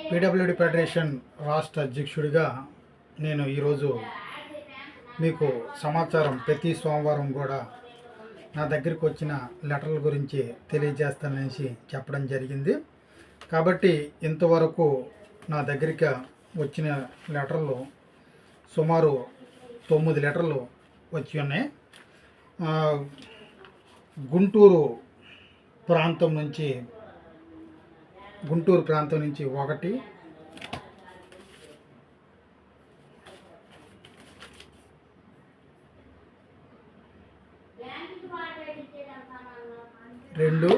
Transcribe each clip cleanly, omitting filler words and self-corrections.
PWD federation రాష్ట్ర అధ్యక్షుడిగా నేను ఈరోజు మీకు సమాచారం ప్రతి సోమవారం కూడా నా దగ్గరికి వచ్చిన లెటర్ల గురించి తెలియజేస్తానని చెప్పడం జరిగింది. కాబట్టి ఇంతవరకు నా దగ్గరికి వచ్చిన లెటర్లు సుమారు 9 లెటర్లు వచ్చి ఉన్నాయి. గుంటూరు ప్రాంతం నుంచి ఒకటి, రెండు,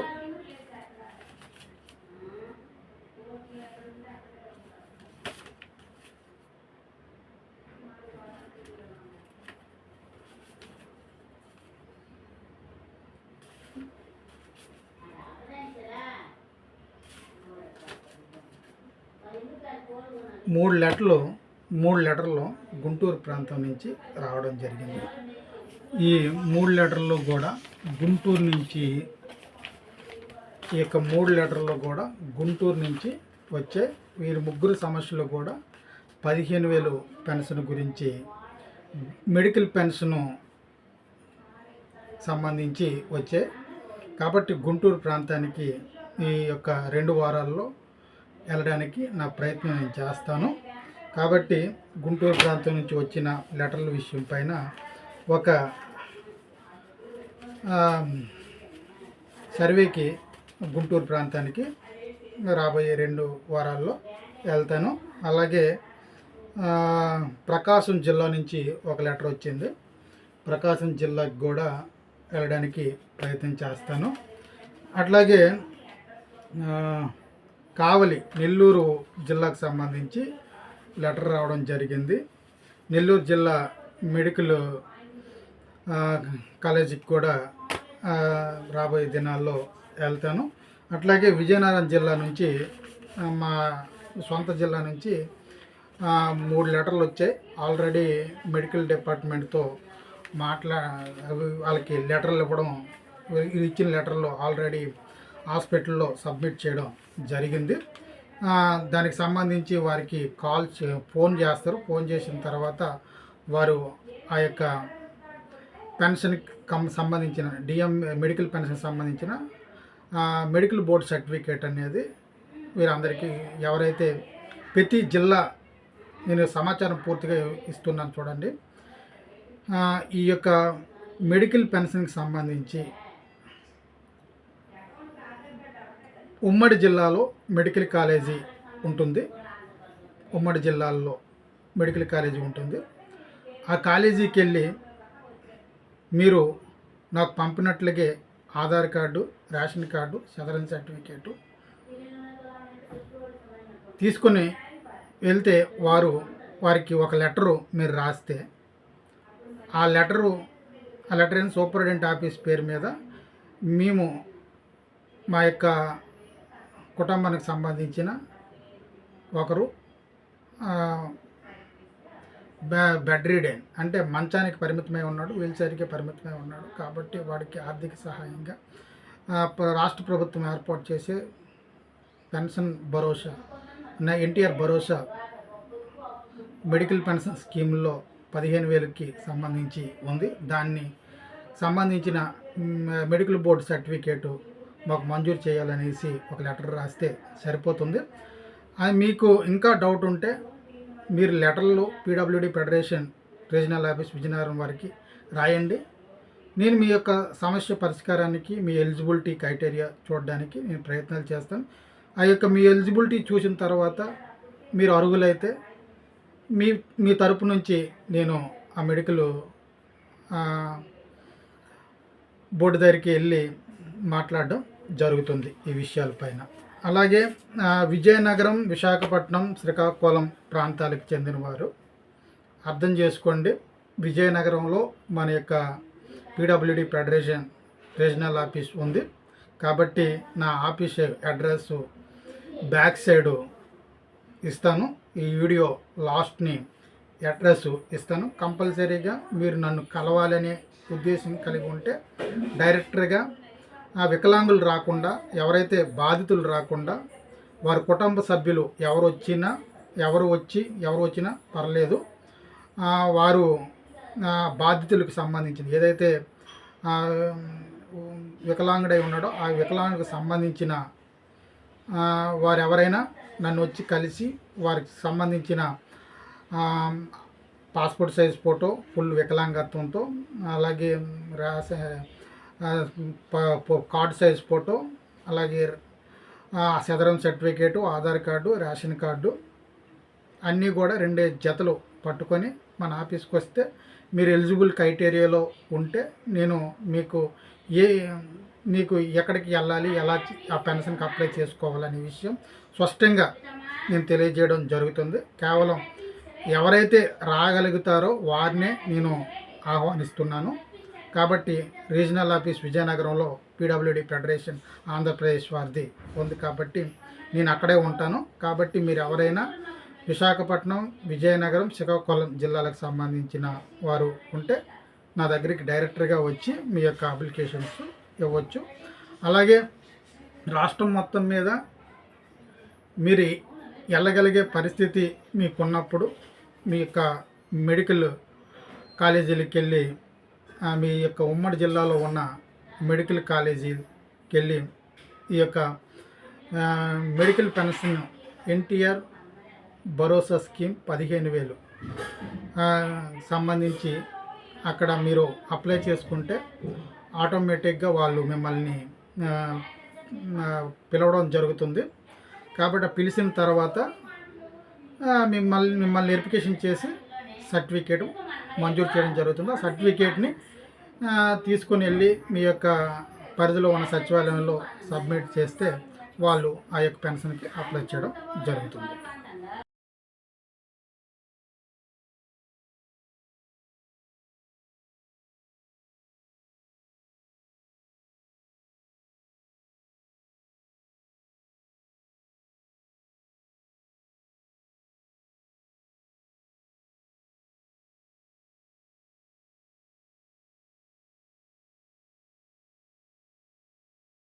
మూడు లెటర్లు గుంటూరు ప్రాంతం నుంచి రావడం జరిగింది. ఈ 3 లెటర్లు కూడా గుంటూరు నుంచి వచ్చే వీరి ముగ్గురు సమస్యలు కూడా 15,000 పెన్షన్ గురించి, మెడికల్ పెన్షను సంబంధించి వచ్చే. కాబట్టి గుంటూరు ప్రాంతానికి ఈ యొక్క 2 వారాల్లో వెళ్ళడానికి నా ప్రయత్నం నేను చేస్తాను. కాబట్టి గుంటూరు ప్రాంతం నుంచి వచ్చిన లెటర్ల విషయం పైన ఒక సర్వేకి గుంటూరు ప్రాంతానికి రాబోయే 2 వారాల్లో వెళ్తాను. అలాగే ప్రకాశం జిల్లా నుంచి ఒక లెటర్ వచ్చింది. ప్రకాశం జిల్లాకి కూడా వెళ్ళడానికి ప్రయత్నం చేస్తాను. అట్లాగే కావలి నెల్లూరు జిల్లాకు సంబంధించి లెటర్ రావడం జరిగింది. నెల్లూరు జిల్లా మెడికల్ కాలేజీకి కూడా రాబోయే దినాల్లో వెళ్తాను. అట్లాగే విజయనగరం జిల్లా నుంచి, మా సొంత జిల్లా నుంచి 3 లెటర్లు వచ్చాయి. ఆల్రెడీ మెడికల్ డిపార్ట్మెంట్తో వాళ్ళకి లెటర్లు ఇవ్వడం, ఇచ్చిన లెటర్లు ఆల్రెడీ హాస్పిటల్లో సబ్మిట్ చేయడం జరిగింది. దానికి సంబంధించి వారికి ఫోన్ చేస్తారు. ఫోన్ చేసిన తర్వాత వారు ఆ యొక్క పెన్షన్కి సంబంధించిన మెడికల్ పెన్షన్ సంబంధించిన మెడికల్ బోర్డ్ సర్టిఫికేట్ అనేది వీరందరికీ, ఎవరైతే ప్రతి జిల్లా, నేను సమాచారం పూర్తిగా ఇస్తున్నాను చూడండి. ఈ యొక్క మెడికల్ పెన్షన్కి సంబంధించి ఉమ్మడి జిల్లాలో మెడికల్ కాలేజీ ఉంటుంది. ఆ కాలేజీకి వెళ్ళి మీరు నాకు పంపినట్లుగే Aadhaar card, ration card, Sadarem certificate తీసుకొని వెళ్తే వారికి ఒక లెటరు మీరు రాస్తే, ఆ లెటర్ అయిన సూపరింటెండెంట్ ఆఫీస్ పేరు మీద మేము మా యొక్క కుటుంబానికి సంబంధించిన ఒకరు బెడ్ రీడెన్, అంటే మంచానికి పరిమితమై ఉన్నాడు, వీల్చైర్కి పరిమితమై ఉన్నాడు. కాబట్టి వాడికి ఆర్థిక సహాయంగా రాష్ట్ర ప్రభుత్వం ఏర్పాటు చేసే పెన్షన్ భరోసా, ఎన్టీఆర్ భరోసా మెడికల్ పెన్షన్ స్కీమ్లో 15,000కి సంబంధించి ఉంది. దాన్ని సంబంధించిన మెడికల్ బోర్డు సర్టిఫికేటు మాకు మంజూరు చేయాలనేసి ఒక లెటర్ రాస్తే సరిపోతుంది. అది మీకు ఇంకా డౌట్ ఉంటే మీరు లెటర్లు PWD federation regional office Vizianagaram వారికి రాయండి. నేను మీ యొక్క సమస్య పరిష్కారానికి, మీ ఎలిజిబిలిటీ క్రైటీరియా చూడడానికి నేను ప్రయత్నాలు చేస్తాను. ఆ యొక్క మీ ఎలిజిబిలిటీ చూసిన తర్వాత మీరు అర్హులైతే మీ తరపు నుంచి నేను ఆ మెడికల్ బోర్డు దగ్గరికి వెళ్ళి మాట్లాడడం జరుగుతుంది ఈ విషయాలపైన. అలాగే విజయనగరం, విశాఖపట్నం, శ్రీకాకుళం ప్రాంతాలకు చెందినవారు అర్థం చేసుకోండి. విజయనగరంలో మన యొక్క పీడబ్ల్యూడి ఫెడరేషన్ రీజనల్ ఆఫీస్ ఉంది. కాబట్టి నా ఆఫీస్ అడ్రస్ బ్యాక్ సైడు ఇస్తాను. ఈ వీడియో లాస్ట్ని అడ్రస్ ఇస్తాను. కంపల్సరీగా మీరు నన్ను కలవాలనే ఉద్దేశం కలిగి ఉంటే డైరెక్టర్గా వికలాంగులు రాకుండా, ఎవరైతే బాధితులు రాకుండా వారి కుటుంబ సభ్యులు ఎవరు వచ్చినా పర్లేదు, వారు బాధితులకు సంబంధించింది ఏదైతే ఆ, వికలాంగుడై ఉన్నాడో ఆ వికలాంగుడికి సంబంధించిన వారు ఎవరైనా నన్ను వచ్చి కలిసి వారికి సంబంధించిన పాస్పోర్ట్ సైజ్ ఫోటో ఫుల్ వికలాంగత్వంతో, అలాగే రాస కార్డ్ సైజ్ ఫోటో, అలాగే Sadarem certificate, Aadhaar card, ration card అన్నీ కూడా 2 జతలు పట్టుకొని మన ఆఫీస్కి వస్తే మీరు ఎలిజిబుల్ క్రైటీరియాలో ఉంటే నేను మీకు ఎక్కడికి వెళ్ళాలి, ఎలా ఆ పెన్షన్కి అప్లై చేసుకోవాలనే విషయం స్పష్టంగా నేను తెలియజేయడం జరుగుతుంది. కేవలం ఎవరైతే రాగలుగుతారో వారినే నేను ఆహ్వానిస్తున్నాను. కాబట్టి రీజనల్ ఆఫీస్ విజయనగరంలో పీడబ్ల్యూడి ఫెడరేషన్ ఆంధ్రప్రదేశ్ వారిది ఉంది కాబట్టి నేను అక్కడే ఉంటాను. కాబట్టి మీరు ఎవరైనా విశాఖపట్నం, విజయనగరం, శ్రీకాకుళం జిల్లాలకు సంబంధించిన వారు ఉంటే నా దగ్గరికి డైరెక్టర్గా వచ్చి మీ యొక్క అప్లికేషన్స్ ఇవ్వచ్చు. అలాగే రాష్ట్రం మొత్తం మీద మీరు వెళ్ళగలిగే పరిస్థితి మీకున్నప్పుడు మీ యొక్క మెడికల్ కాలేజీలకు వెళ్ళి మీ యొక్క ఉమ్మడి జిల్లాలో ఉన్న మెడికల్ కాలేజీకి వెళ్ళి ఈ యొక్క మెడికల్ పెన్షన్ ఎన్టీఆర్ భరోసా స్కీమ్ 15,000 సంబంధించి అక్కడ మీరు అప్లై చేసుకుంటే ఆటోమేటిక్గా వాళ్ళు మిమ్మల్ని పిలవడం జరుగుతుంది. కాబట్టి పిలిచిన తర్వాత మిమ్మల్ని వెరిఫికేషన్ చేసి సర్టిఫికేట్ మంజూరు చేయడం జరుగుతుంది. ఆ సర్టిఫికేట్ని తీసుకుని వెళ్ళి మీ యొక్క పరిధిలో ఉన్న సచివాలయంలో సబ్మిట్ చేస్తే వాళ్ళు ఆ యొక్క పెన్షన్కి అప్లై చేయడం జరుగుతుంది.